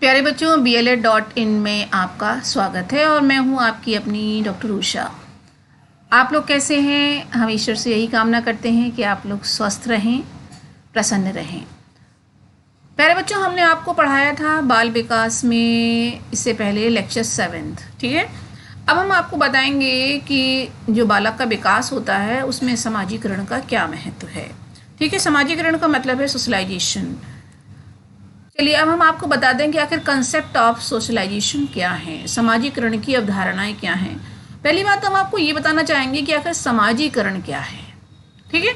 प्यारे बच्चों, BLED.in में आपका स्वागत है और मैं हूं आपकी अपनी डॉक्टर उषा। आप लोग कैसे हैं? हम ईश्वर से यही कामना करते हैं कि आप लोग स्वस्थ रहें, प्रसन्न रहें। प्यारे बच्चों, हमने आपको पढ़ाया था बाल विकास में इससे पहले लेक्चर 7, ठीक है। अब हम आपको बताएंगे कि जो बालक का विकास होता है उसमें समाजीकरण का क्या महत्व है, ठीक है। समाजीकरण का मतलब है सोशलाइजेशन। चलिए अब हम आपको बता दें कि आखिर कंसेप्ट ऑफ सोशलाइजेशन क्या है, समाजीकरण की अवधारणाएं क्या हैं। पहली बात तो हम आपको ये बताना चाहेंगे कि आखिर समाजीकरण क्या है, ठीक है।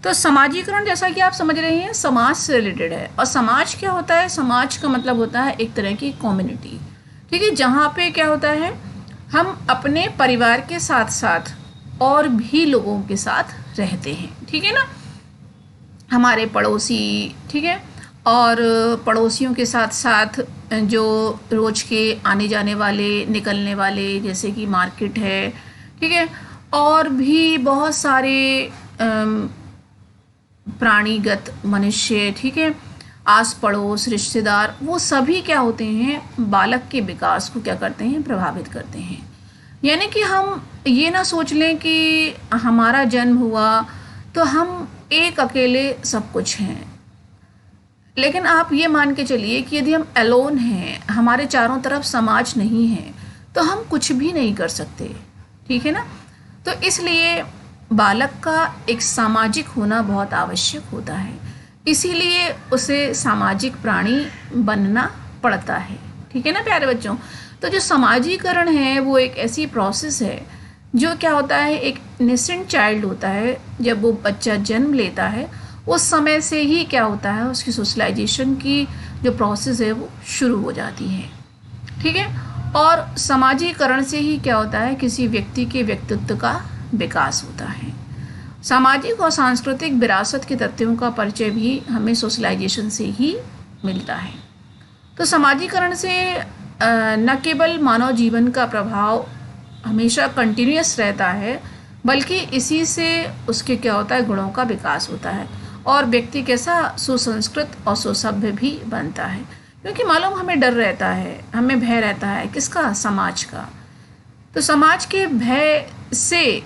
तो समाजीकरण जैसा कि आप समझ रहे हैं समाज से रिलेटेड है। और समाज क्या होता है? समाज का मतलब होता है एक तरह की कम्युनिटी, ठीक है, जहाँ पे क्या होता है हम अपने परिवार के साथ साथ और भी लोगों के साथ रहते हैं, ठीक है ना। हमारे पड़ोसी, ठीक है, और पड़ोसियों के साथ साथ जो रोज़ के आने जाने वाले निकलने वाले, जैसे कि मार्केट है, ठीक है, और भी बहुत सारे प्राणीगत मनुष्य, ठीक है, आस पड़ोस रिश्तेदार, वो सभी क्या होते हैं बालक के विकास को क्या करते हैं, प्रभावित करते हैं। यानी कि हम ये ना सोच लें कि हमारा जन्म हुआ तो हम एक अकेले सब कुछ हैं, लेकिन आप ये मान के चलिए कि यदि हम अलोन हैं, हमारे चारों तरफ समाज नहीं है, तो हम कुछ भी नहीं कर सकते, ठीक है ना। तो इसलिए बालक का एक सामाजिक होना बहुत आवश्यक होता है, इसीलिए उसे सामाजिक प्राणी बनना पड़ता है, ठीक है ना प्यारे बच्चों। तो जो समाजीकरण है वो एक ऐसी प्रोसेस है जो क्या होता है, एक नेसेंट चाइल्ड होता है, जब वो बच्चा जन्म लेता है उस समय से ही क्या होता है उसकी सोशलाइजेशन की जो प्रोसेस है वो शुरू हो जाती है, ठीक है। और समाजीकरण से ही क्या होता है किसी व्यक्ति के व्यक्तित्व का विकास होता है। सामाजिक और सांस्कृतिक विरासत के तथ्यों का परिचय भी हमें सोशलाइजेशन से ही मिलता है। तो समाजीकरण से न केवल मानव जीवन का प्रभाव हमेशा कंटिन्यूअस रहता है, बल्कि इसी से उसके क्या होता है गुणों का विकास होता है और व्यक्ति कैसा सुसंस्कृत और सुसभ्य भी बनता है। क्योंकि मालूम हमें डर रहता है, हमें भय रहता है, किसका? समाज का। तो समाज के भय से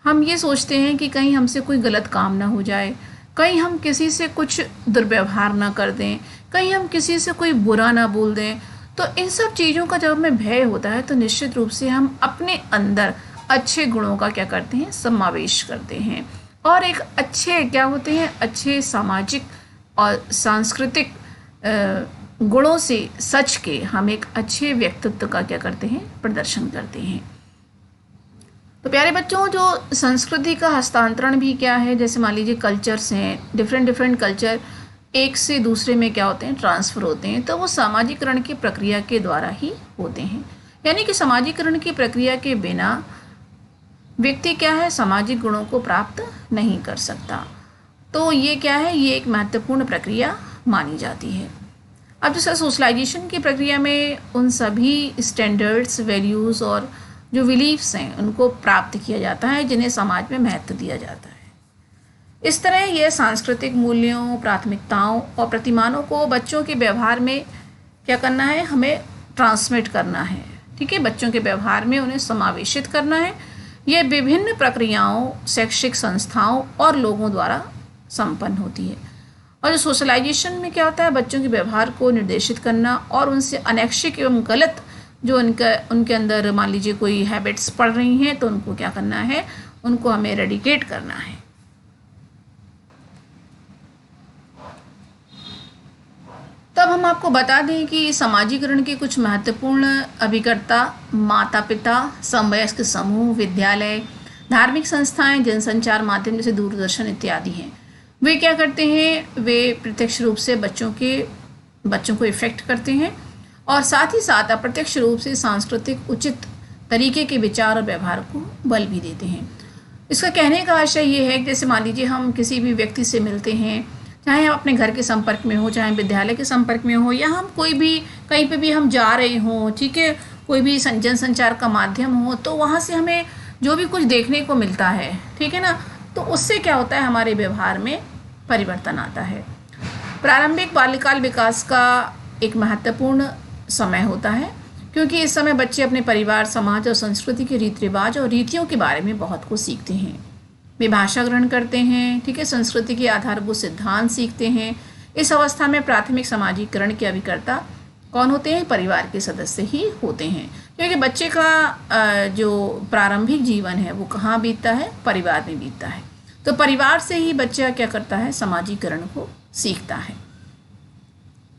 हम ये सोचते हैं कि कहीं हमसे कोई गलत काम ना हो जाए, कहीं हम किसी से कुछ दुर्व्यवहार ना कर दें, कहीं हम किसी से कोई बुरा ना बोल दें। तो इन सब चीज़ों का जब हमें भय होता है तो निश्चित रूप से हम अपने अंदर अच्छे गुणों का क्या करते हैं, समावेश करते हैं और एक अच्छे क्या होते हैं, अच्छे सामाजिक और सांस्कृतिक गुणों से सच के हम एक अच्छे व्यक्तित्व का क्या करते हैं, प्रदर्शन करते हैं। तो प्यारे बच्चों, जो संस्कृति का हस्तांतरण भी क्या है, जैसे मान लीजिए कल्चर्स हैं, डिफरेंट कल्चर एक से दूसरे में क्या होते हैं, ट्रांसफ़र होते हैं, तो वो सामाजिकरण की प्रक्रिया के द्वारा ही होते हैं। यानी कि सामाजिकरण की प्रक्रिया के बिना व्यक्ति क्या है, सामाजिक गुणों को प्राप्त नहीं कर सकता। तो ये क्या है, ये एक महत्वपूर्ण प्रक्रिया मानी जाती है। अब जैसे सोशलाइजेशन की प्रक्रिया में उन सभी स्टैंडर्ड्स, वैल्यूज़ और जो बिलीफ्स हैं उनको प्राप्त किया जाता है जिन्हें समाज में महत्व दिया जाता है। इस तरह यह सांस्कृतिक मूल्यों, प्राथमिकताओं और प्रतिमानों को बच्चों के व्यवहार में क्या करना है, हमें ट्रांसमिट करना है, ठीक है। बच्चों के व्यवहार में उन्हें समावेशित करना है। ये विभिन्न प्रक्रियाओं, शैक्षिक संस्थाओं और लोगों द्वारा संपन्न होती है। और जो सोशलाइजेशन में क्या होता है, बच्चों के व्यवहार को निर्देशित करना और उनसे अनैच्छिक एवं गलत जो उनके अंदर मान लीजिए कोई हैबिट्स पड़ रही हैं तो उनको क्या करना है, उनको हमें एरेडिकेट करना है। तब हम आपको बता दें कि समाजीकरण के कुछ महत्वपूर्ण अभिकर्ता माता पिता, समवयस्क समूह, विद्यालय, धार्मिक संस्थाएं, जनसंचार माध्यम जैसे दूरदर्शन इत्यादि हैं। वे क्या करते हैं, वे प्रत्यक्ष रूप से बच्चों को इफ़ेक्ट करते हैं और साथ ही साथ अप्रत्यक्ष रूप से सांस्कृतिक उचित तरीके के विचार और व्यवहार को बल भी देते हैं। इसका कहने का आशय ये है कि जैसे मान लीजिए हम किसी भी व्यक्ति से मिलते हैं, चाहे हम अपने घर के संपर्क में हो, चाहे विद्यालय के संपर्क में हो, या हम कोई भी कहीं पे भी हम जा रहे हों, ठीक है, कोई भी जनसंचार का माध्यम हो, तो वहाँ से हमें जो भी कुछ देखने को मिलता है, ठीक है ना, तो उससे क्या होता है, हमारे व्यवहार में परिवर्तन आता है। प्रारंभिक बाल्यकाल विकास का एक महत्वपूर्ण समय होता है, क्योंकि इस समय बच्चे अपने परिवार, समाज और संस्कृति के रीति रिवाज और रीतियों के बारे में बहुत कुछ सीखते हैं। वे भाषा ग्रहण करते हैं, ठीक है, संस्कृति के आधारभूत सिद्धांत सीखते हैं। इस अवस्था में प्राथमिक सामाजिकरण के अभिकर्ता कौन होते हैं? परिवार के सदस्य ही होते हैं, क्योंकि बच्चे का जो प्रारंभिक जीवन है वो कहाँ बीतता है? परिवार में बीतता है। तो परिवार से ही बच्चा क्या करता है? सामाजिकरण को सीखता है।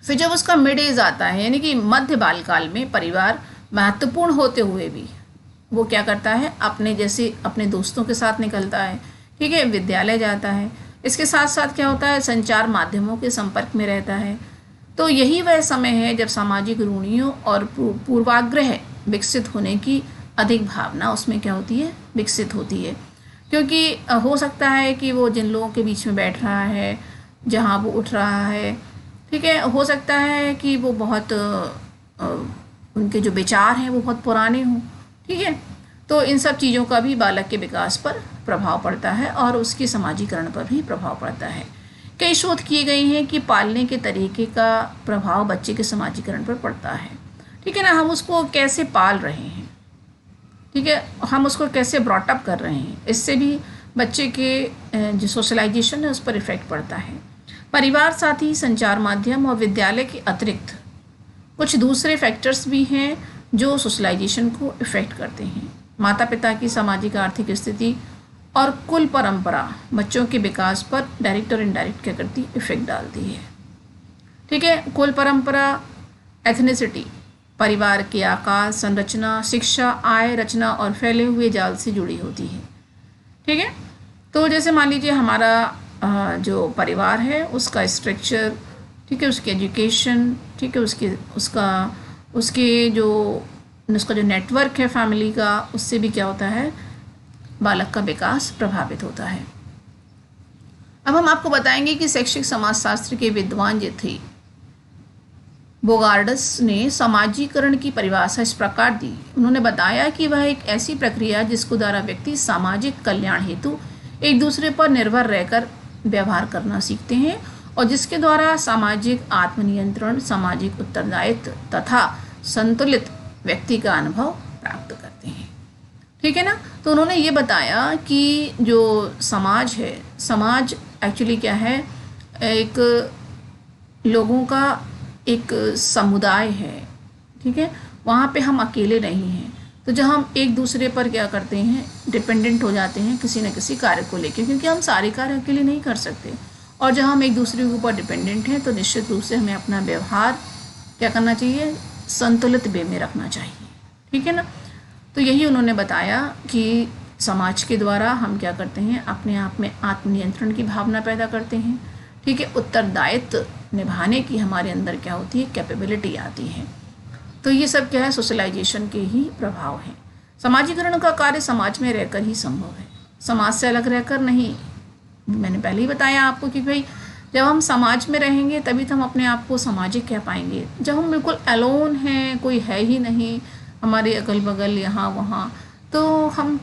फिर जब उसका मिड एज आता है, यानी कि मध्य बालकाल में, परिवार महत्वपूर्ण होते हुए भी वो क्या करता है? अपने जैसे अपने दोस्तों के साथ निकलता है, ठीक है, विद्यालय जाता है। इसके साथ साथ क्या होता है? संचार माध्यमों के संपर्क में रहता है। तो यही वह समय है जब सामाजिक रूढ़ियों और पूर्वाग्रह विकसित होने की अधिक भावना उसमें क्या होती है? विकसित होती है। क्योंकि हो सकता है कि वो जिन लोगों के बीच में बैठ रहा है, जहाँ वो उठ रहा है, ठीक है, हो सकता है कि वो बहुत उनके जो विचार हैं वो बहुत पुराने हों, ठीक है। तो इन सब चीज़ों का भी बालक के विकास पर प्रभाव पड़ता है और उसके समाजीकरण पर भी प्रभाव पड़ता है। कई शोध किए गए हैं कि पालने के तरीके का प्रभाव बच्चे के समाजीकरण पर पड़ता है, ठीक है ना। हम उसको कैसे पाल रहे हैं, ठीक है, हम उसको कैसे ब्रॉटअप कर रहे हैं, इससे भी बच्चे के जो सोशलाइजेशन है उस पर इफ़ेक्ट पड़ता है। परिवार, साथी, संचार माध्यम और विद्यालय के अतिरिक्त कुछ दूसरे फैक्टर्स भी हैं जो सोशलाइजेशन को इफ़ेक्ट करते हैं। माता पिता की सामाजिक आर्थिक स्थिति और कुल परंपरा बच्चों के विकास पर डायरेक्ट और इनडायरेक्ट क्या करती? इफ़ेक्ट डालती है, ठीक है। कुल परंपरा, एथनिसिटी, परिवार के आकार, संरचना, शिक्षा, आय, रचना और फैले हुए जाल से जुड़ी होती है, ठीक है। तो जैसे मान लीजिए हमारा जो परिवार है उसका स्ट्रक्चर, ठीक है, उसकी एजुकेशन, ठीक है, उसके जो उसका जो नेटवर्क है फैमिली का, उससे भी क्या होता है? बालक का विकास प्रभावित होता है। अब हम आपको बताएंगे कि शैक्षिक समाजशास्त्र के विद्वान जो थे बोगार्डस ने समाजीकरण की परिभाषा इस प्रकार दी। उन्होंने बताया कि वह एक ऐसी प्रक्रिया जिसको द्वारा व्यक्ति सामाजिक कल्याण हेतु एक दूसरे पर निर्भर रहकर व्यवहार करना सीखते हैं और जिसके द्वारा सामाजिक आत्मनियंत्रण, सामाजिक उत्तरदायित्व तथा संतुलित व्यक्ति का अनुभव प्राप्त करते हैं, ठीक है ना। तो उन्होंने ये बताया कि जो समाज है, समाज एक्चुअली क्या है? एक लोगों का एक समुदाय है, ठीक है। वहाँ पे हम अकेले नहीं हैं। तो जब हम एक दूसरे पर क्या करते हैं? डिपेंडेंट हो जाते हैं किसी न किसी कार्य को लेकर, क्योंकि हम सारे कार्य अकेले नहीं कर सकते। और जब हम एक दूसरे के ऊपर डिपेंडेंट हैं तो निश्चित रूप से हमें अपना व्यवहार क्या करना चाहिए? संतुलित वे में रखना चाहिए, ठीक है ना। तो यही उन्होंने बताया कि समाज के द्वारा हम क्या करते हैं? अपने आप में आत्मनियंत्रण की भावना पैदा करते हैं, ठीक है। उत्तरदायित्व निभाने की हमारे अंदर क्या होती है? कैपेबिलिटी आती है। तो ये सब क्या है? सोशलाइजेशन के ही प्रभाव हैं। समाजीकरण का कार्य समाज में रहकर ही संभव है, समाज से अलग रहकर नहीं। मैंने पहले ही बताया आपको कि भाई जब हम समाज में रहेंगे तभी तो हम अपने आप को सामाजिक कह पाएंगे। जब हम बिल्कुल अलोन हैं, कोई है ही नहीं हमारे अगल बगल यहाँ वहाँ, तो हम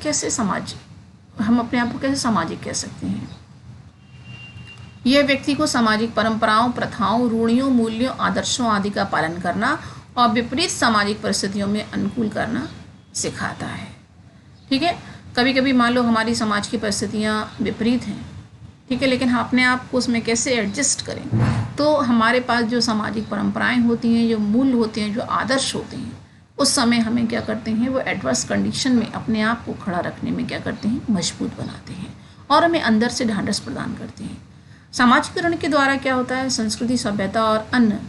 अपने आप को कैसे सामाजिक कह सकते हैं? यह व्यक्ति को सामाजिक परंपराओं, प्रथाओं, रूढ़ियों, मूल्यों, आदर्शों आदि का पालन करना और विपरीत सामाजिक परिस्थितियों में अनुकूल करना सिखाता है, ठीक है। कभी कभी मान लो हमारी समाज की परिस्थितियाँ विपरीत हैं, ठीक है, लेकिन हम अपने आप को उसमें कैसे एडजस्ट करें? तो हमारे पास जो सामाजिक परंपराएं होती हैं, जो मूल्य होते हैं, जो आदर्श होते हैं, उस समय हमें क्या करते हैं? वो एडवर्स कंडीशन में अपने आप को खड़ा रखने में क्या करते हैं? मजबूत बनाते हैं और हमें अंदर से ढांढस प्रदान करते हैं। समाजीकरण के द्वारा क्या होता है? संस्कृति, सभ्यता और अन्य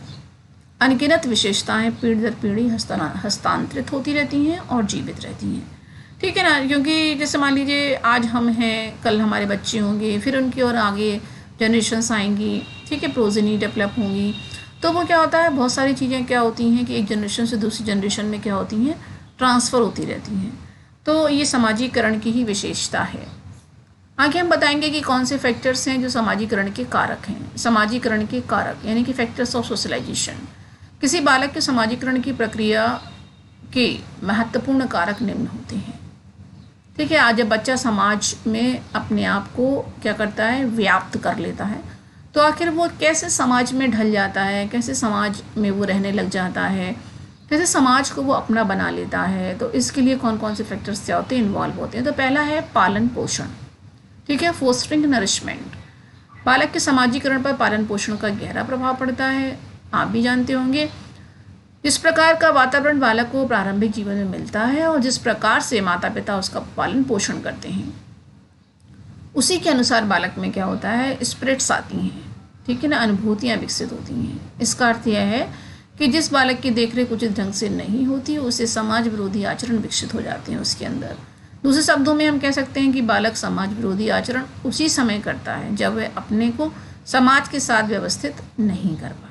अनगिनत विशेषताएं पीढ़ी दर पीढ़ी हस्तांतरित होती रहती हैं और जीवित रहती हैं, ठीक है ना। क्योंकि जैसे मान लीजिए आज हम हैं, कल हमारे बच्चे होंगे, फिर उनकी और आगे जनरेशन्स आएंगी, ठीक है, प्रोजेनी डेवलप होंगी। तो वो क्या होता है? बहुत सारी चीज़ें क्या होती हैं कि एक जनरेशन से दूसरी जनरेशन में क्या होती हैं? ट्रांसफ़र होती रहती हैं। तो ये समाजीकरण की ही विशेषता है। आगे हम बताएंगे कि कौन से फैक्टर्स हैं जो समाजीकरण के कारक हैं। समाजीकरण के कारक यानी कि फैक्टर्स ऑफ सोशलाइजेशन। किसी बालक के समाजीकरण की प्रक्रिया के महत्वपूर्ण कारक निम्न होते हैं, ठीक है। आज जब बच्चा समाज में अपने आप को क्या करता है? व्याप्त कर लेता है, तो आखिर वो कैसे समाज में ढल जाता है, कैसे समाज में वो रहने लग जाता है, कैसे समाज को वो अपना बना लेता है। तो इसके लिए कौन कौन से फैक्टर्स क्या होते हैं, इन्वॉल्व होते हैं। तो पहला है पालन पोषण, ठीक है, फोस्टरिंग नरिशमेंट। बालक के समाजीकरण पर पालन पोषण का गहरा प्रभाव पड़ता है। आप भी जानते होंगे जिस प्रकार का वातावरण बालक को प्रारंभिक जीवन में मिलता है और जिस प्रकार से माता पिता उसका पालन पोषण करते हैं, उसी के अनुसार बालक में क्या होता है, स्पिरिट्स आती हैं, ठीक है ना, अनुभूतियाँ विकसित होती हैं। इसका अर्थ यह है कि जिस बालक की देखरेख उचित ढंग से नहीं होती, उसे समाज विरोधी आचरण विकसित हो जाते हैं उसके अंदर। दूसरे शब्दों में हम कह सकते हैं कि बालक समाज विरोधी आचरण उसी समय करता है जब वह अपने को समाज के साथ व्यवस्थित नहीं कर पाता।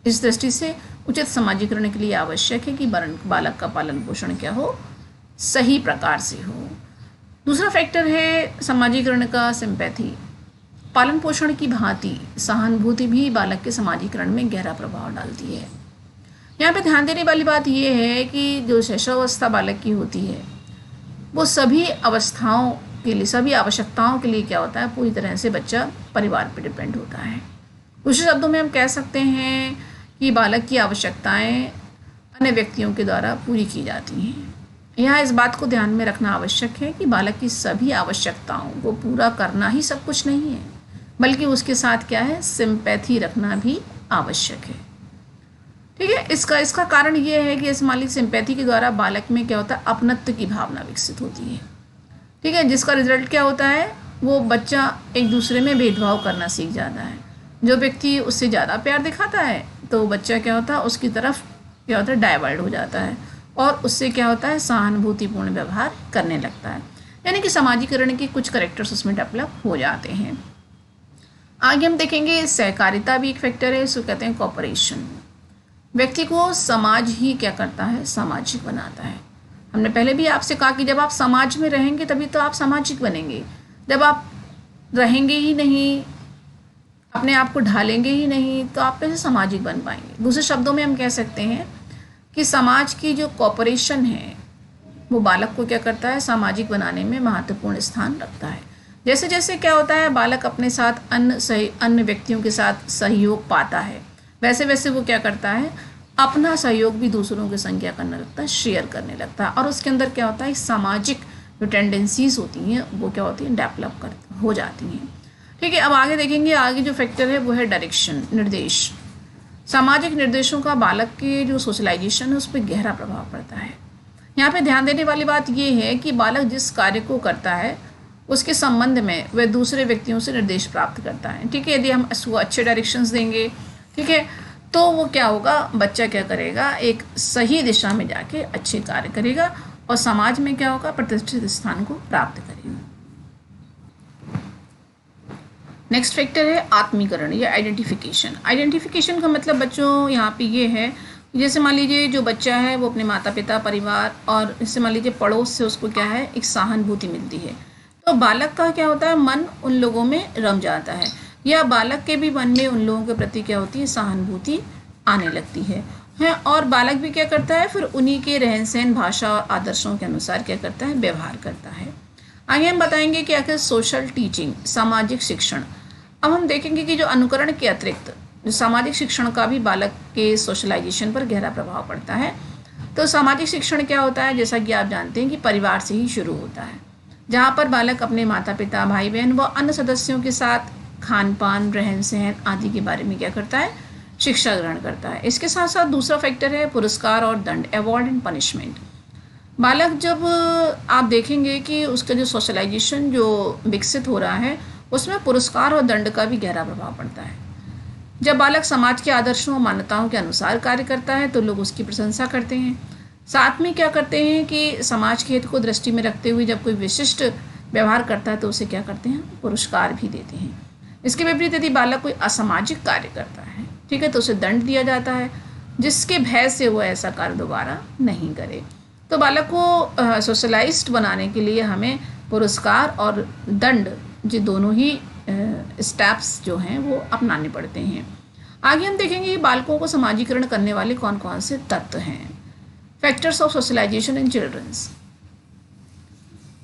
इस दृष्टि से उचित समाजीकरण के लिए आवश्यक है कि बालक का पालन पोषण क्या हो, सही प्रकार से हो। दूसरा फैक्टर है समाजीकरण का सिंपैथी। पालन पोषण की भांति सहानुभूति भी बालक के समाजीकरण में गहरा प्रभाव डालती है। यहाँ पे ध्यान देने वाली बात यह है कि जो शैशवावस्था बालक की होती है, वो सभी अवस्थाओं के लिए, सभी आवश्यकताओं के लिए क्या होता है, पूरी तरह से बच्चा परिवार पर डिपेंड होता है। दूसरे शब्दों में हम कह सकते हैं कि बालक की आवश्यकताएं अन्य व्यक्तियों के द्वारा पूरी की जाती हैं। यहाँ इस बात को ध्यान में रखना आवश्यक है कि बालक की सभी आवश्यकताओं को पूरा करना ही सब कुछ नहीं है, बल्कि उसके साथ क्या है, सिंपैथी रखना भी आवश्यक है, ठीक है। इसका कारण ये है कि इस मालिक सिंपैथी के द्वारा बालक में क्या होता है, अपनत्व की भावना विकसित होती है, ठीक है, जिसका रिजल्ट क्या होता है, वो बच्चा एक दूसरे में भेदभाव करना सीख जाता है। जो व्यक्ति उससे ज़्यादा प्यार दिखाता है तो बच्चा क्या होता है, उसकी तरफ क्या होता है, डाइवर्ट हो जाता है और उससे क्या होता है, सहानुभूतिपूर्ण व्यवहार करने लगता है। यानी कि समाजीकरण के कुछ कैरेक्टर्स उसमें डेवलप हो जाते हैं। आगे हम देखेंगे सहकारिता भी एक फैक्टर है, इसको कहते हैं कोऑपरेशन। व्यक्ति को समाज ही क्या करता है, सामाजिक बनाता है। हमने पहले भी आपसे कहा कि जब आप समाज में रहेंगे तभी तो आप सामाजिक बनेंगे। जब आप रहेंगे ही नहीं, अपने आप को ढालेंगे ही नहीं, तो आप कैसे सामाजिक बन पाएंगे। दूसरे शब्दों में हम कह सकते हैं कि समाज की जो कोऑपरेशन है वो बालक को क्या करता है, सामाजिक बनाने में महत्वपूर्ण स्थान रखता है। जैसे जैसे क्या होता है, बालक अपने साथ अन्य व्यक्तियों के साथ सहयोग पाता है, वैसे वैसे वो क्या करता है, अपना सहयोग भी दूसरों के संग क्या करने लगता है, शेयर करने लगता है। और उसके अंदर क्या होता है, सामाजिक जो टेंडेंसीज होती हैं वो क्या होती हैं, डेवलप हो जाती हैं, ठीक है। अब आगे देखेंगे, आगे जो फैक्टर है वो है डायरेक्शन, निर्देश। सामाजिक निर्देशों का बालक के जो सोशलाइजेशन है उस पर गहरा प्रभाव पड़ता है। यहाँ पे ध्यान देने वाली बात ये है कि बालक जिस कार्य को करता है उसके संबंध में वह दूसरे व्यक्तियों से निर्देश प्राप्त करता है, ठीक है। यदि हम उसको अच्छे डायरेक्शंस देंगे, ठीक है, तो वो क्या होगा, बच्चा क्या करेगा, एक सही दिशा में जाके अच्छे कार्य करेगा और समाज में क्या होगा, प्रतिष्ठित स्थान को प्राप्त करेगा। नेक्स्ट फैक्टर है आत्मीकरण या आइडेंटिफिकेशन। आइडेंटिफिकेशन का मतलब बच्चों यहाँ पे ये है, जैसे मान लीजिए जो बच्चा है वो अपने माता पिता, परिवार और जैसे मान लीजिए पड़ोस से उसको क्या है, एक सहानुभूति मिलती है, तो बालक का क्या होता है, मन उन लोगों में रम जाता है, या बालक के भी मन में उन लोगों के प्रति क्या होती है, सहानुभूति आने लगती है। और बालक भी क्या करता है, फिर उन्हीं के रहन सहन, भाषा और आदर्शों के अनुसार क्या करता है, व्यवहार करता है। आगे हम बताएंगे कि आखिर सोशल टीचिंग, सामाजिक शिक्षण। अब हम देखेंगे कि जो अनुकरण के अतिरिक्त जो सामाजिक शिक्षण का भी बालक के सोशलाइजेशन पर गहरा प्रभाव पड़ता है। तो सामाजिक शिक्षण क्या होता है, जैसा कि आप जानते हैं कि परिवार से ही शुरू होता है, जहाँ पर बालक अपने माता पिता, भाई बहन व अन्य सदस्यों के साथ खान पान, रहन सहन आदि के बारे में क्या करता है, शिक्षा ग्रहण करता है। इसके साथ साथ दूसरा फैक्टर है पुरस्कार और दंड, अवॉर्ड एंड पनिशमेंट। बालक जब आप देखेंगे कि उसका जो सोशलाइजेशन जो विकसित हो रहा है उसमें पुरस्कार और दंड का भी गहरा प्रभाव पड़ता है। जब बालक समाज के आदर्शों और मान्यताओं के अनुसार कार्य करता है तो लोग उसकी प्रशंसा करते हैं। साथ में क्या करते हैं कि समाज के हित को दृष्टि में रखते हुए जब कोई विशिष्ट व्यवहार करता है तो उसे क्या करते हैं, पुरस्कार भी देते हैं। इसके विपरीत यदि बालक कोई असामाजिक कार्य करता है, ठीक है, तो उसे दंड दिया जाता है, जिसके भय से वो ऐसा कार्य दोबारा नहीं करे। तो बालक को सोशलाइज्ड बनाने के लिए हमें पुरस्कार और दंड ये दोनों ही स्टेप्स जो हैं वो अपनाने पड़ते हैं। आगे हम देखेंगे कि बालकों को समाजीकरण करने वाले कौन कौन से तत्व हैं। Factors of socialisation in childrens.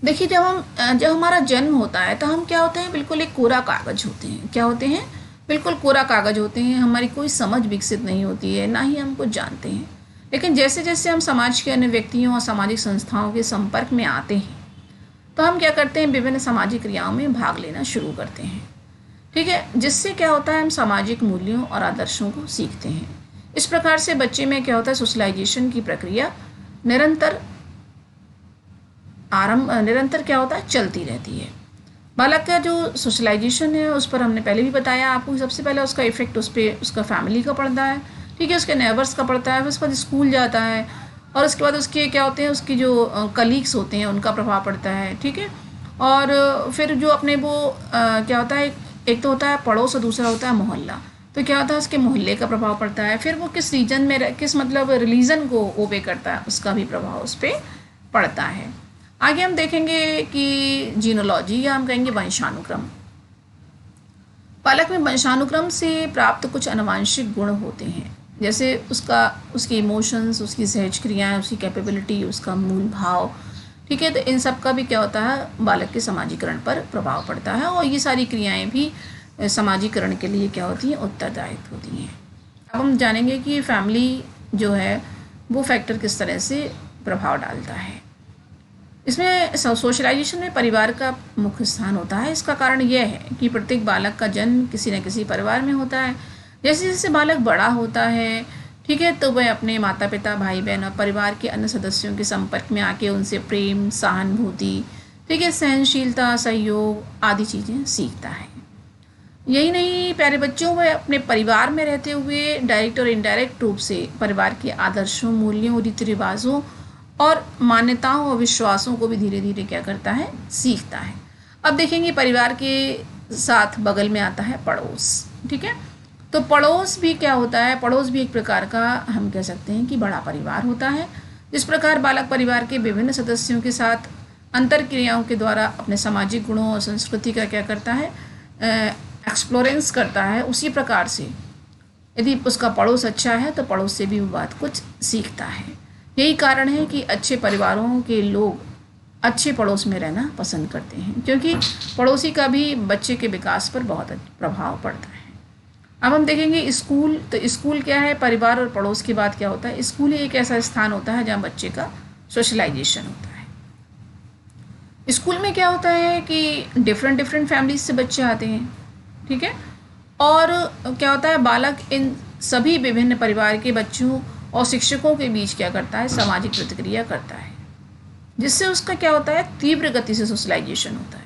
देखिए जब हमारा जन्म होता है तो हम क्या होते हैं, बिल्कुल एक कोरा कागज होते हैं। क्या होते हैं, बिल्कुल कोरा कागज़ होते हैं, हमारी कोई समझ विकसित नहीं होती है, ना ही हम कुछ जानते हैं। लेकिन जैसे जैसे हम समाज के अन्य व्यक्तियों और सामाजिक संस्थाओं के संपर्क में आते हैं, तो हम क्या करते हैं, विभिन्न सामाजिक क्रियाओं में भाग लेना शुरू करते हैं। ठीक है, जिससे क्या होता है, हम सामाजिक मूल्यों और आदर्शों को सीखते हैं। इस प्रकार से बच्चे में क्या होता है, सोशलाइजेशन की प्रक्रिया निरंतर क्या होता है, चलती रहती है। बालक का जो सोशलाइजेशन है उस पर हमने पहले भी बताया आपको, सबसे पहले उसका इफेक्ट उस पर उसका फैमिली का पड़ता है। ठीक है, उसके नेबर्स का पड़ता है, फिर उसके बाद स्कूल जाता है, और उसके बाद उसके क्या होते हैं, उसके जो कलीग्स होते हैं उनका प्रभाव पड़ता है। ठीक है, और फिर जो अपने वो क्या होता है, एक तो होता है पड़ोस और दूसरा होता है मोहल्ला। तो क्या होता है, उसके मोहल्ले का प्रभाव पड़ता है, फिर वो किस रीजन में किस मतलब रिलीजन को ओबे करता है, उसका भी प्रभाव उस पर पड़ता है। आगे हम देखेंगे कि जीनोलॉजी, या हम कहेंगे वंशानुक्रम। बालक में वंशानुक्रम से प्राप्त कुछ आनुवंशिक गुण होते हैं, जैसे उसके इमोशंस, उसकी सहज क्रियाएँ, उसकी कैपेबिलिटी, उसका मूल भाव। ठीक है, तो इन सब का भी क्या होता है, बालक के समाजीकरण पर प्रभाव पड़ता है, और ये सारी क्रियाएं भी समाजीकरण के लिए क्या होती हैं, उत्तरदायित्व होती हैं। अब हम जानेंगे कि फैमिली जो है वो फैक्टर किस तरह से प्रभाव डालता है। इसमें सोशलाइजेशन में परिवार का मुख्य स्थान होता है। इसका कारण यह है कि प्रत्येक बालक का जन्म किसी न किसी परिवार में होता है। जैसे जैसे बालक बड़ा होता है, ठीक है, तो वह अपने माता पिता, भाई बहन और परिवार के अन्य सदस्यों के संपर्क में आके उनसे प्रेम, सहानुभूति, ठीक है, सहनशीलता, सहयोग आदि चीज़ें सीखता है। यही नहीं, प्यारे बच्चों, वह अपने परिवार में रहते हुए डायरेक्ट और इनडायरेक्ट रूप से परिवार के आदर्शों, मूल्यों, रीति रिवाजों और मान्यताओं और विश्वासों को भी धीरे धीरे क्या करता है, सीखता है। अब देखेंगे परिवार के साथ बगल में आता है पड़ोस। ठीक है, तो पड़ोस भी क्या होता है, पड़ोस भी एक प्रकार का हम कह सकते हैं कि बड़ा परिवार होता है। जिस प्रकार बालक परिवार के विभिन्न सदस्यों के साथ अंतर क्रियाओं के द्वारा अपने सामाजिक गुणों और संस्कृति का क्या करता है, एक्सप्लोरेंस करता है, उसी प्रकार से यदि उसका पड़ोस अच्छा है तो पड़ोस से भी वो बात कुछ सीखता है। यही कारण है कि अच्छे परिवारों के लोग अच्छे पड़ोस में रहना पसंद करते हैं, क्योंकि पड़ोसी का भी बच्चे के विकास पर बहुत प्रभाव पड़ता है। अब हम देखेंगे स्कूल। तो स्कूल क्या है, परिवार और पड़ोस के बाद क्या होता है, स्कूल एक ऐसा स्थान होता है जहाँ बच्चे का सोशलाइजेशन होता है। स्कूल में क्या होता है कि डिफरेंट फैमिलीज से बच्चे आते हैं। ठीक है, और क्या होता है, बालक इन सभी विभिन्न परिवार के बच्चों और शिक्षकों के बीच क्या करता है, सामाजिक प्रतिक्रिया करता है, जिससे उसका क्या होता है, तीव्र गति से सोशलाइजेशन होता है।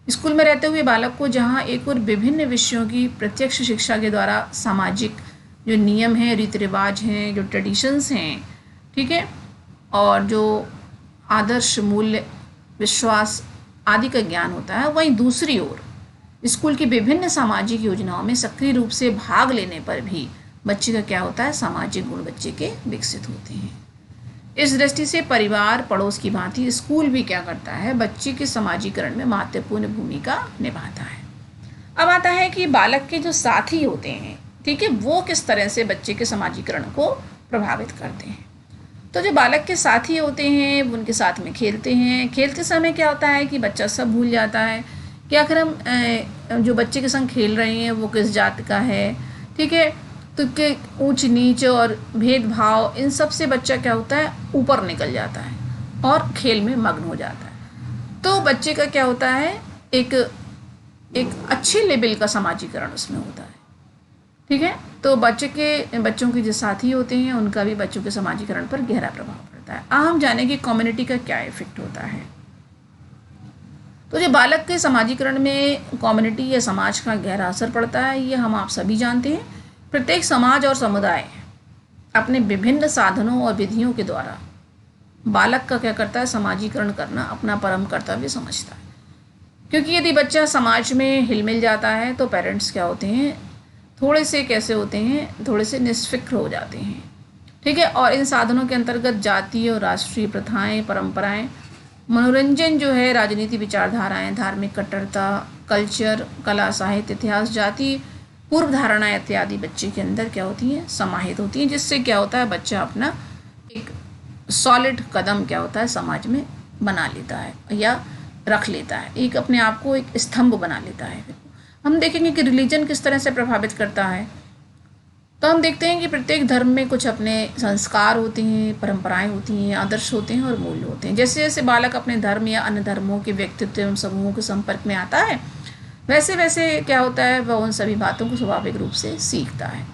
स्कूल में रहते हुए बालक को जहाँ एक और विभिन्न विषयों की प्रत्यक्ष शिक्षा के द्वारा सामाजिक जो नियम हैं, रीति रिवाज हैं, जो ट्रेडिशंस हैं, ठीक है, और जो आदर्श, मूल्य, विश्वास आदि का ज्ञान होता है, वहीं दूसरी ओर स्कूल की विभिन्न सामाजिक योजनाओं में सक्रिय रूप से भाग लेने पर भी बच्चे का क्या होता है, सामाजिक गुण बच्चे के विकसित होते हैं। इस दृष्टि से परिवार, पड़ोस की भांति स्कूल भी क्या करता है, बच्चे के समाजीकरण में महत्वपूर्ण भूमिका निभाता है। अब आता है कि बालक के जो साथी होते हैं, ठीक है, वो किस तरह से बच्चे के समाजीकरण को प्रभावित करते हैं। तो जो बालक के साथी होते हैं वो उनके साथ में खेलते हैं। खेलते समय क्या होता है कि बच्चा सब भूल जाता है कि आखिर हम जो बच्चे के संग खेल रहे हैं वो किस जात का है। ठीक है, तो के ऊंच नीच और भेदभाव, इन सब से बच्चा क्या होता है, ऊपर निकल जाता है और खेल में मग्न हो जाता है। तो बच्चे का क्या होता है, एक अच्छे लेवल का समाजीकरण उसमें होता है। ठीक है, तो बच्चों के जो साथी होते हैं उनका भी बच्चों के समाजीकरण पर गहरा प्रभाव पड़ता है। अब हम जानेंगे कम्युनिटी का क्या इफेक्ट होता है। तो जो बालक के समाजीकरण में कम्युनिटी या समाज का गहरा असर पड़ता है, ये हम आप सभी जानते हैं। प्रत्येक समाज और समुदाय अपने विभिन्न साधनों और विधियों के द्वारा बालक का क्या करता है, समाजीकरण करना अपना परम कर्तव्य समझता है। क्योंकि यदि बच्चा समाज में हिलमिल जाता है तो पेरेंट्स क्या होते हैं, थोड़े से कैसे होते हैं, थोड़े से निष्फिक्र हो जाते हैं। ठीक है, और इन साधनों के अंतर्गत जातीय और राष्ट्रीय प्रथाएं, परंपराएं, मनोरंजन जो है, राजनीति, विचारधाराएं, धार्मिक कट्टरता, कल्चर, कला, साहित्य, इतिहास, जाति, पूर्व धारणाएं इत्यादि बच्चे के अंदर क्या होती हैं, समाहित होती हैं, जिससे क्या होता है, बच्चा अपना एक सॉलिड कदम क्या होता है, समाज में बना लेता है या रख लेता है, एक अपने आप को एक स्तंभ बना लेता है। हम देखेंगे कि रिलीजन किस तरह से प्रभावित करता है। तो हम देखते हैं कि प्रत्येक धर्म में कुछ अपने संस्कार होते हैं, परंपराएं होती हैं, आदर्श होते हैं और मूल्य होते हैं। जैसे जैसे बालक अपने धर्म या अन्य धर्मों के व्यक्तित्व एवं समूहों के संपर्क में आता है, वैसे वैसे क्या होता है, वह उन सभी बातों को स्वाभाविक रूप से सीखता है।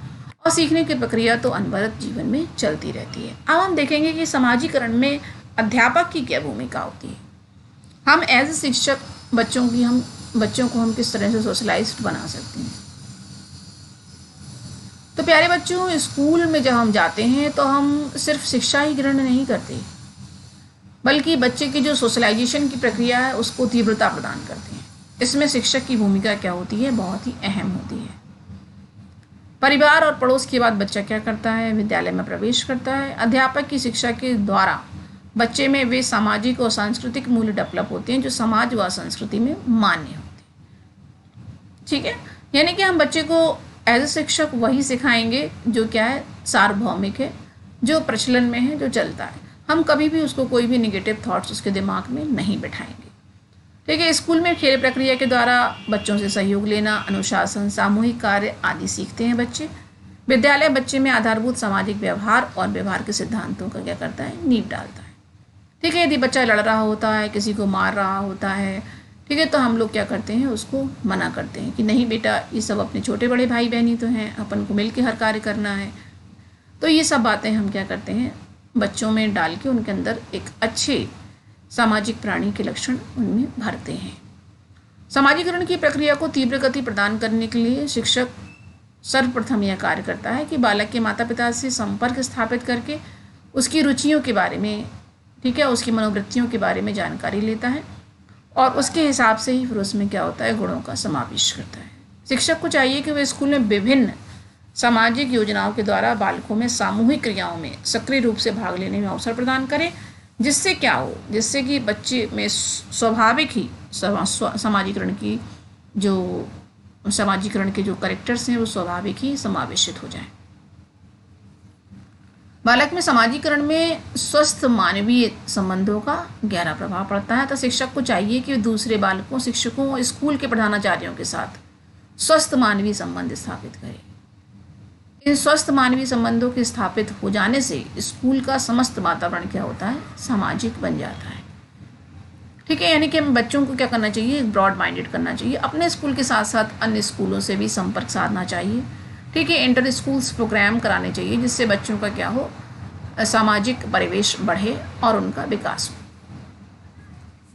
और सीखने की प्रक्रिया तो अनवरत जीवन में चलती रहती है। अब हम देखेंगे कि समाजीकरण में अध्यापक की क्या भूमिका होती है। हम एज ए शिक्षक बच्चों को हम किस तरह से सोशलाइज्ड बना सकते हैं। तो प्यारे बच्चों, स्कूल में जब हम जाते हैं तो हम सिर्फ शिक्षा ही ग्रहण नहीं करते, बल्कि बच्चे की जो सोशलाइजेशन की प्रक्रिया है उसको तीव्रता प्रदान करते हैं। इसमें शिक्षक की भूमिका क्या होती है, बहुत ही अहम होती है। परिवार और पड़ोस के बाद बच्चा क्या करता है, विद्यालय में प्रवेश करता है। अध्यापक की शिक्षा के द्वारा बच्चे में वे सामाजिक और सांस्कृतिक मूल्य डेवलप होते हैं जो समाज व संस्कृति में मान्य होते हैं। ठीक है, यानी कि हम बच्चे को एज ए शिक्षक वही सिखाएंगे जो क्या है, सार्वभौमिक है, जो प्रचलन में है, जो चलता है। हम कभी भी उसको कोई भी निगेटिव थॉट्स उसके दिमाग में नहीं बैठाएंगे। ठीक है, स्कूल में खेल प्रक्रिया के द्वारा बच्चों से सहयोग लेना, अनुशासन, सामूहिक कार्य आदि सीखते हैं बच्चे। विद्यालय बच्चे में आधारभूत सामाजिक व्यवहार और व्यवहार के सिद्धांतों का क्या करता है, नींव डालता है। ठीक है, यदि बच्चा लड़ रहा होता है, किसी को मार रहा होता है, ठीक है, तो हम लोग क्या करते हैं, उसको मना करते हैं कि नहीं बेटा, ये सब अपने छोटे बड़े भाई बहनी तो हैं, अपन को मिल के हर कार्य करना है। तो ये सब बातें हम क्या करते हैं, बच्चों में डाल के उनके अंदर एक अच्छे सामाजिक प्राणी के लक्षण उनमें भरते हैं। समाजीकरण की प्रक्रिया को तीव्र गति प्रदान करने के लिए शिक्षक सर्वप्रथम यह कार्य करता है कि बालक के माता पिता से संपर्क स्थापित करके उसकी रुचियों के बारे में, ठीक है, उसकी मनोवृत्तियों के बारे में जानकारी लेता है और उसके हिसाब से ही फिर उसमें क्या होता है, गुणों का समावेश करता है। शिक्षक को चाहिए कि वह स्कूल में विभिन्न सामाजिक योजनाओं के द्वारा बालकों में सामूहिक क्रियाओं में सक्रिय रूप से भाग लेने में अवसर प्रदान करें, जिससे क्या हो, जिससे कि बच्चे में स्वाभाविक ही समाजीकरण के जो करेक्टर्स हैं वो स्वाभाविक ही समावेशित हो जाएं। बालक में समाजीकरण में स्वस्थ मानवीय संबंधों का गहरा प्रभाव पड़ता है। तो शिक्षक को चाहिए कि दूसरे बालकों, शिक्षकों और स्कूल के प्रधानाचार्यों के साथ स्वस्थ मानवीय संबंध स्थापित करे। इन स्वस्थ मानवीय संबंधों के स्थापित हो जाने से स्कूल का समस्त वातावरण क्या होता है, सामाजिक बन जाता है। ठीक है, यानी कि हमें बच्चों को क्या करना चाहिए, ब्रॉड माइंडेड करना चाहिए। अपने स्कूल के साथ साथ अन्य स्कूलों से भी संपर्क साधना चाहिए। ठीक है, इंटर स्कूल्स प्रोग्राम कराने चाहिए जिससे बच्चों का क्या हो, सामाजिक परिवेश बढ़े और उनका विकास हो।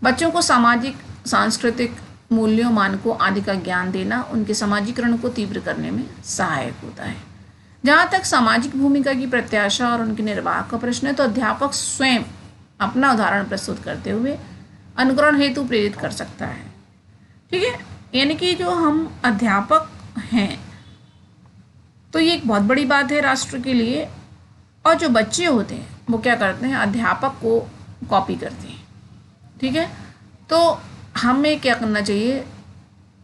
बच्चों को सामाजिक, सांस्कृतिक मूल्यों, मानकों आदि का ज्ञान देना उनके समाजीकरण को तीव्र करने में सहायक होता है। जहाँ तक सामाजिक भूमिका की प्रत्याशा और उनके निर्वाह का प्रश्न है, तो अध्यापक स्वयं अपना उदाहरण प्रस्तुत करते हुए अनुकरण हेतु प्रेरित कर सकता है। ठीक है, यानी कि जो हम अध्यापक हैं तो ये एक बहुत बड़ी बात है राष्ट्र के लिए। और जो बच्चे होते हैं वो क्या करते हैं, अध्यापक को कॉपी करते हैं। ठीक है, तो हमें क्या करना चाहिए,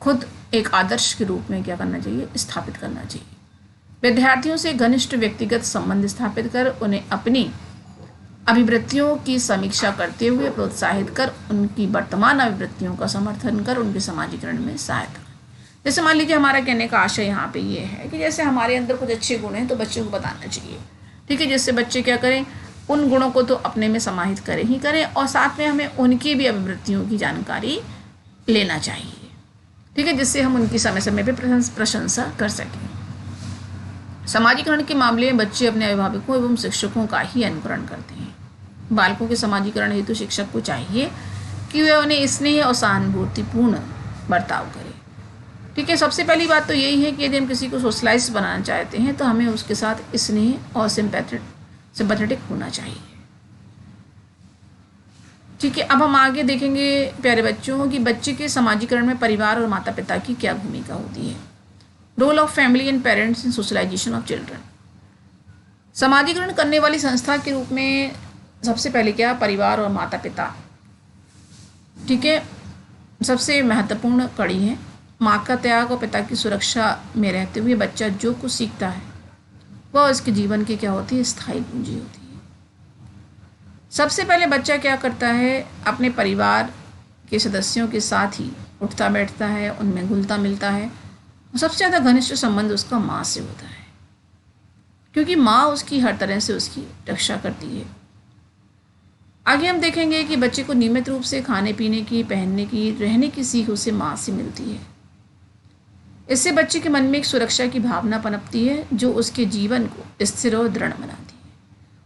खुद एक आदर्श के रूप में क्या करना चाहिए, स्थापित करना चाहिए। विद्यार्थियों से घनिष्ठ व्यक्तिगत संबंध स्थापित कर उन्हें अपनी अभिवृत्तियों की समीक्षा करते हुए प्रोत्साहित कर उनकी वर्तमान अभिवृत्तियों का समर्थन कर उनके समाजीकरण में सहायता। जैसे मान लीजिए हमारा कहने का आशय यहाँ पे ये है कि जैसे हमारे अंदर कुछ अच्छे गुण हैं तो बच्चे को बताना चाहिए। ठीक है, जिससे बच्चे क्या करें, उन गुणों को तो अपने में समाहित करें ही करें और साथ में हमें उनकी भी अभिवृत्तियों की जानकारी लेना चाहिए। ठीक है, जिससे हम उनकी समय समय पर प्रशंसा कर सकें। समाजीकरण के मामले में बच्चे अपने अभिभावकों एवं शिक्षकों का ही अनुकरण करते हैं। बालकों के समाजीकरण हेतु शिक्षक को चाहिए कि वह उन्हें स्नेह और सहानुभूतिपूर्ण बर्ताव करे। ठीक है, सबसे पहली बात तो यही है कि यदि हम किसी को सोशलाइज बनाना चाहते हैं तो हमें उसके साथ स्नेह और सिंपैथेटिक होना चाहिए। ठीक है, अब हम आगे देखेंगे प्यारे बच्चों कि बच्चे के समाजीकरण में परिवार और माता पिता की क्या भूमिका होती है। Role of family and parents in socialisation of children. समाजीकरण करने वाली संस्था के रूप में सबसे पहले क्या, परिवार और माता पिता, ठीक है, सबसे महत्वपूर्ण कड़ी है। माँ का त्याग और पिता की सुरक्षा में रहते हुए बच्चा जो कुछ सीखता है वह उसके जीवन की क्या होती है, स्थायी पूंजी होती है। सबसे पहले बच्चा क्या करता है, अपने परिवार के सदस्यों के साथ ही उठता बैठता है, उनमें घुलता मिलता है। और सबसे ज़्यादा घनिष्ठ संबंध उसका माँ से होता है, क्योंकि माँ उसकी हर तरह से उसकी रक्षा करती है। आगे हम देखेंगे कि बच्चे को नियमित रूप से खाने पीने की, पहनने की, रहने की सीख उसे माँ से मिलती है। इससे बच्चे के मन में एक सुरक्षा की भावना पनपती है जो उसके जीवन को स्थिर और दृढ़ बनाती है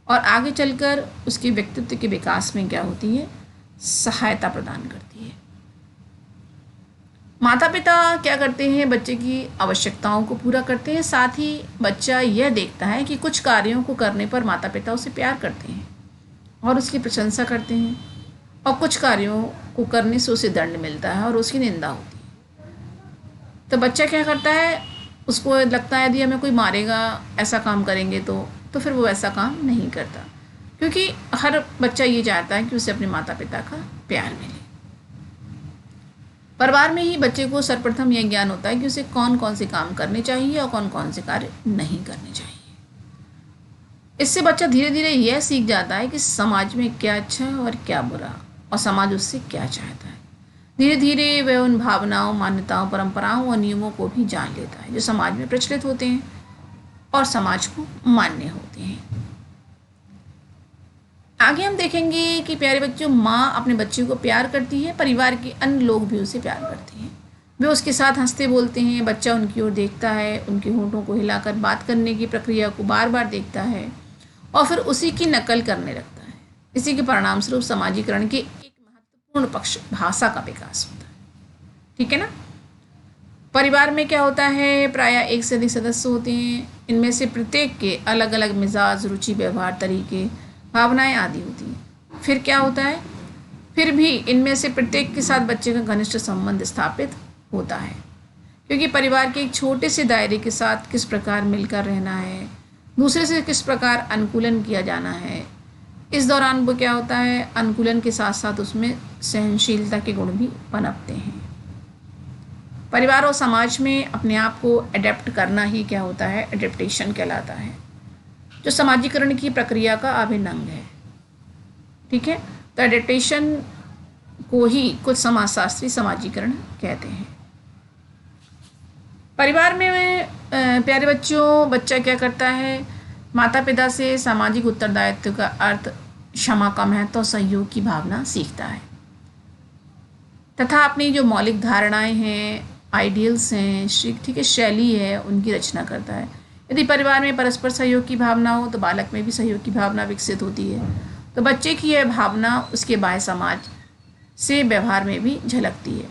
और आगे चलकर उसके व्यक्तित्व के विकास में क्या होती है, सहायता प्रदान करती है। माता पिता क्या करते हैं, बच्चे की आवश्यकताओं को पूरा करते हैं। साथ ही बच्चा यह देखता है कि कुछ कार्यों को करने पर माता पिता उसे प्यार करते हैं और उसकी प्रशंसा करते हैं, और कुछ कार्यों को करने से उसे दंड मिलता है और उसकी निंदा होती है। तो बच्चा क्या करता है, उसको लगता है यदि हमें कोई मारेगा ऐसा काम करेंगे तो फिर वो ऐसा काम नहीं करता, क्योंकि हर बच्चा ये चाहता है कि उसे अपने माता पिता का प्यार मिले। परिवार में ही बच्चे को सर्वप्रथम यह ज्ञान होता है कि उसे कौन कौन से काम करने चाहिए और कौन कौन से कार्य नहीं करने चाहिए। इससे बच्चा धीरे धीरे यह सीख जाता है कि समाज में क्या अच्छा है और क्या बुरा, और समाज उससे क्या चाहता है। धीरे धीरे वह उन भावनाओं, मान्यताओं, परंपराओं और नियमों को भी जान लेता है जो समाज में प्रचलित होते हैं और समाज को मान्य होते हैं। आगे हम देखेंगे कि प्यारे बच्चों, माँ अपने बच्चे को प्यार करती है, परिवार के अन्य लोग भी उसे प्यार करते हैं। वे उसके साथ हंसते बोलते हैं, बच्चा उनकी ओर देखता है, उनके होंठों को हिलाकर बात करने की प्रक्रिया को बार बार देखता है और फिर उसी की नकल करने लगता है। इसी के परिणाम स्वरूप समाजीकरण के एक महत्वपूर्ण पक्ष भाषा का विकास होता है। ठीक है ना। परिवार में क्या होता है, प्रायः एक से अधिक सदस्य होते हैं। इनमें से प्रत्येक के अलग अलग मिजाज, रुचि, व्यवहार, तरीके, भावनाएं आदि होती हैं। फिर क्या होता है, फिर भी इनमें से प्रत्येक के साथ बच्चे का घनिष्ठ संबंध स्थापित होता है, क्योंकि परिवार के एक छोटे से दायरे के साथ किस प्रकार मिलकर रहना है, दूसरे से किस प्रकार अनुकूलन किया जाना है, इस दौरान वो क्या होता है, अनुकूलन के साथ साथ उसमें सहनशीलता के गुण भी पनपते हैं। परिवार और समाज में अपने आप को अडेप्ट करना ही क्या होता है, एडेप्टेशन कहलाता है, जो समाजीकरण की प्रक्रिया का अभिन्न अंग है। ठीक है। तो एडेप्टेशन को ही कुछ समाजशास्त्री समाजीकरण कहते हैं। परिवार में प्यारे बच्चों, बच्चा क्या करता है, माता पिता से सामाजिक उत्तरदायित्व का अर्थ, क्षमा का महत्व और सहयोग की भावना सीखता है तथा अपनी जो मौलिक धारणाएं हैं, आइडियल्स हैं, ठीक है, शैली है, उनकी रचना करता है। यदि परिवार में परस्पर सहयोग की भावना हो तो बालक में भी सहयोग की भावना विकसित होती है। तो बच्चे की यह भावना उसके बाह्य समाज से व्यवहार में भी झलकती है।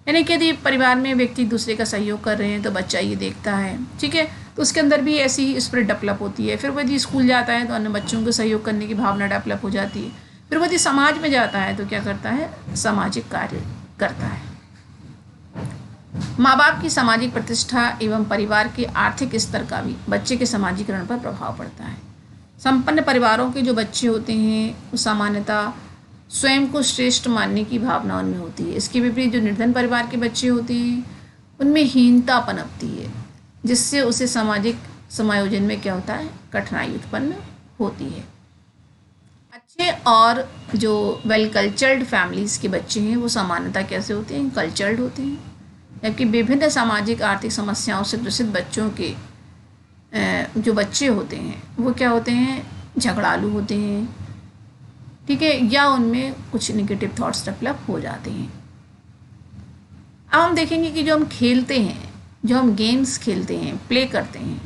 यानी कि यदि परिवार में व्यक्ति दूसरे का सहयोग कर रहे हैं तो बच्चा ये देखता है, ठीक है, तो उसके अंदर भी ऐसी ही स्पिरिट डेवलप होती है। फिर वो यदि स्कूल जाता है तो अन्य बच्चों को सहयोग करने की भावना डेवलप हो जाती है। फिर वो यदि समाज में जाता है तो क्या करता है, सामाजिक कार्य करता है। माँ बाप की सामाजिक प्रतिष्ठा एवं परिवार के आर्थिक स्तर का भी बच्चे के समाजीकरण पर प्रभाव पड़ता है। संपन्न परिवारों के जो बच्चे होते हैं वो सामान्यतः स्वयं को श्रेष्ठ मानने की भावना उनमें होती है। इसके विपरीत जो निर्धन परिवार के बच्चे होते हैं उनमें हीनता पनपती है, जिससे उसे सामाजिक समायोजन में क्या होता है, कठिनाई उत्पन्न होती है। अच्छे और जो वेल कल्चर्ड फैमिलीज़ के बच्चे हैं वो सामान्यतः कैसे होते हैं, कल्चर्ड होते हैं, जबकि विभिन्न सामाजिक आर्थिक समस्याओं से ग्रसित बच्चों के जो बच्चे होते हैं वो क्या होते हैं, झगड़ालू होते हैं। ठीक है, या उनमें कुछ नेगेटिव थॉट्स डेवलप हो जाते हैं। अब हम देखेंगे कि जो हम खेलते हैं, जो हम गेम्स खेलते हैं, प्ले करते हैं,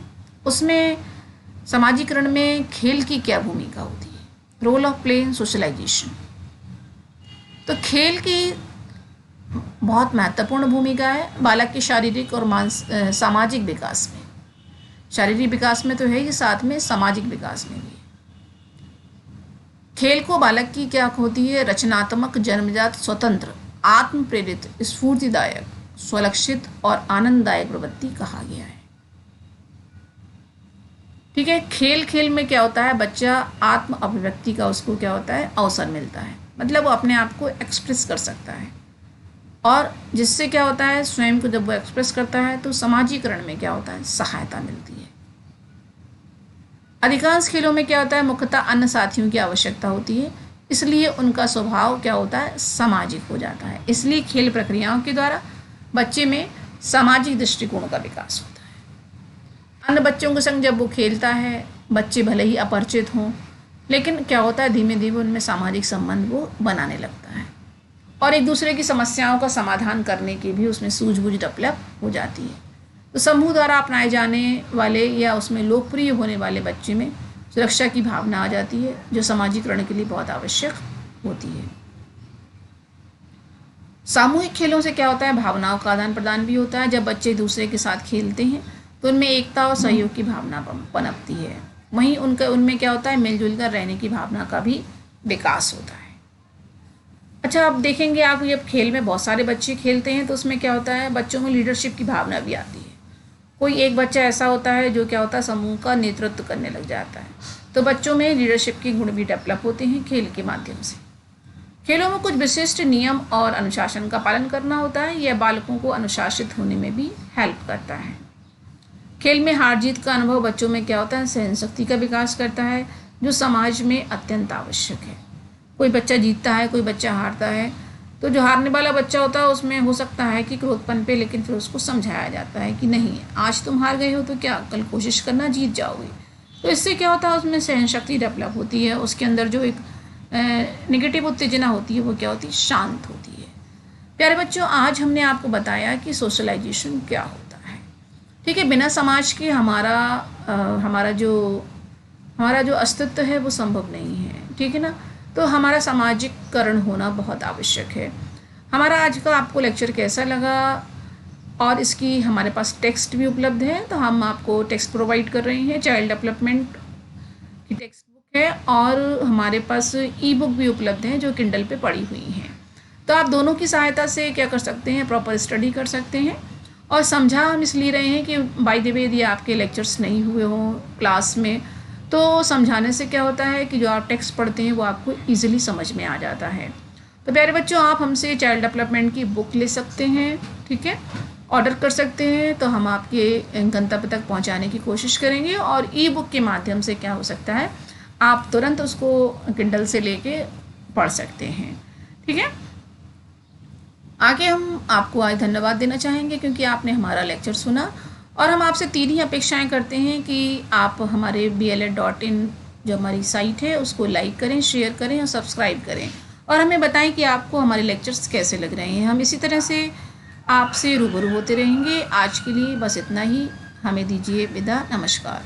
उसमें समाजीकरण में खेल की क्या भूमिका होती है, role of play in socialisation. तो खेल की बहुत महत्वपूर्ण भूमिका है बालक के शारीरिक और सामाजिक विकास में। शारीरिक विकास में तो है ही, साथ में सामाजिक विकास में भी। खेल को बालक की क्या होती है, रचनात्मक, जन्मजात, स्वतंत्र, आत्म प्रेरित, स्फूर्तिदायक, स्वलक्षित और आनंददायक प्रवृत्ति कहा गया है। ठीक है, खेल में क्या होता है, बच्चा आत्म अभिव्यक्ति का उसको क्या होता है, अवसर मिलता है। मतलब वो अपने आप को एक्सप्रेस कर सकता है, और जिससे क्या होता है, स्वयं को जब वो एक्सप्रेस करता है तो समाजीकरण में क्या होता है, सहायता मिलती है। अधिकांश खेलों में क्या होता है, मुख्यतः अन्य साथियों की आवश्यकता होती है। इसलिए उनका स्वभाव क्या होता है, सामाजिक हो जाता है। इसलिए खेल प्रक्रियाओं के द्वारा बच्चे में सामाजिक दृष्टिकोण का विकास होता है। अन्य बच्चों के संग जब वो खेलता है, बच्चे भले ही अपरिचित हों, लेकिन क्या होता है, धीमे धीमे उनमें सामाजिक संबंध वो बनाने लगता है और एक दूसरे की समस्याओं का समाधान करने की भी उसमें सूझबूझ डेवलप हो जाती है। तो समूह द्वारा अपनाए जाने वाले या उसमें लोकप्रिय होने वाले बच्चे में सुरक्षा की भावना आ जाती है, जो सामाजिकरण के लिए बहुत आवश्यक होती है। सामूहिक खेलों से क्या होता है, भावनाओं का आदान प्रदान भी होता है। जब बच्चे दूसरे के साथ खेलते हैं तो उनमें एकता और सहयोग की भावना पनपती है। वहीं उनमें क्या होता है, मिलजुल कर रहने की भावना का भी विकास होता है। अच्छा, अब देखेंगे आप, जब खेल में बहुत सारे बच्चे खेलते हैं तो उसमें क्या होता है, बच्चों में लीडरशिप की भावना भी आती है। कोई एक बच्चा ऐसा होता है जो क्या होता है, समूह का नेतृत्व करने लग जाता है। तो बच्चों में लीडरशिप के गुण भी डेवलप होते हैं खेल के माध्यम से। खेलों में कुछ विशिष्ट नियम और अनुशासन का पालन करना होता है। यह बालकों को अनुशासित होने में भी हेल्प करता है। खेल में हार जीत का अनुभव बच्चों में क्या होता है, सहनशक्ति का विकास करता है, जो समाज में अत्यंत आवश्यक है। कोई बच्चा जीतता है, कोई बच्चा हारता है, तो जो हारने वाला बच्चा होता है उसमें हो सकता है कि क्रोधपन पे, लेकिन फिर उसको समझाया जाता है कि नहीं, आज तुम हार गए हो तो क्या, कल कोशिश करना, जीत जाओगे। तो इससे क्या होता है, उसमें सहनशक्ति डेवलप होती है। उसके अंदर जो एक नेगेटिव उत्तेजना होती है वो क्या होती है, शांत होती है। प्यारे बच्चों, आज हमने आपको बताया कि सोशलाइजेशन क्या होता है। ठीक है, बिना समाज के हमारा जो अस्तित्व है वो संभव नहीं है। ठीक है ना, तो हमारा सामाजिककरण होना बहुत आवश्यक है। हमारा आज का आपको लेक्चर कैसा लगा, और इसकी हमारे पास टेक्स्ट भी उपलब्ध है, तो हम आपको टेक्स्ट प्रोवाइड कर रहे हैं। चाइल्ड डेवलपमेंट की टेक्स्ट बुक है और हमारे पास ई बुक भी उपलब्ध है जो किंडल पे पड़ी हुई हैं। तो आप दोनों की सहायता से क्या कर सकते हैं, प्रॉपर स्टडी कर सकते हैं। और समझा हम इसलिए रहे हैं कि बाय द वे यदि आपके लेक्चर्स नहीं हुए हों क्लास में, तो समझाने से क्या होता है कि जो आप टेक्स्ट पढ़ते हैं वो आपको ईजिली समझ में आ जाता है। तो प्यारे बच्चों, आप हमसे चाइल्ड डेवलपमेंट की बुक ले सकते हैं। ठीक है, ऑर्डर कर सकते हैं, तो हम आपके गंतव्य तक पहुंचाने की कोशिश करेंगे। और ई बुक के माध्यम से क्या हो सकता है, आप तुरंत उसको किंडल से लेके पढ़ सकते हैं। ठीक है, आगे हम आपको आज धन्यवाद देना चाहेंगे क्योंकि आपने हमारा लेक्चर सुना, और हम आपसे 3 ही अपेक्षाएं करते हैं कि आप हमारे BLED.in जो हमारी साइट है उसको लाइक करें, शेयर करें और सब्सक्राइब करें, और हमें बताएं कि आपको हमारे लेक्चर्स कैसे लग रहे हैं। हम इसी तरह से आपसे रूबरू होते रहेंगे। आज के लिए बस इतना ही, हमें दीजिए विदा। नमस्कार।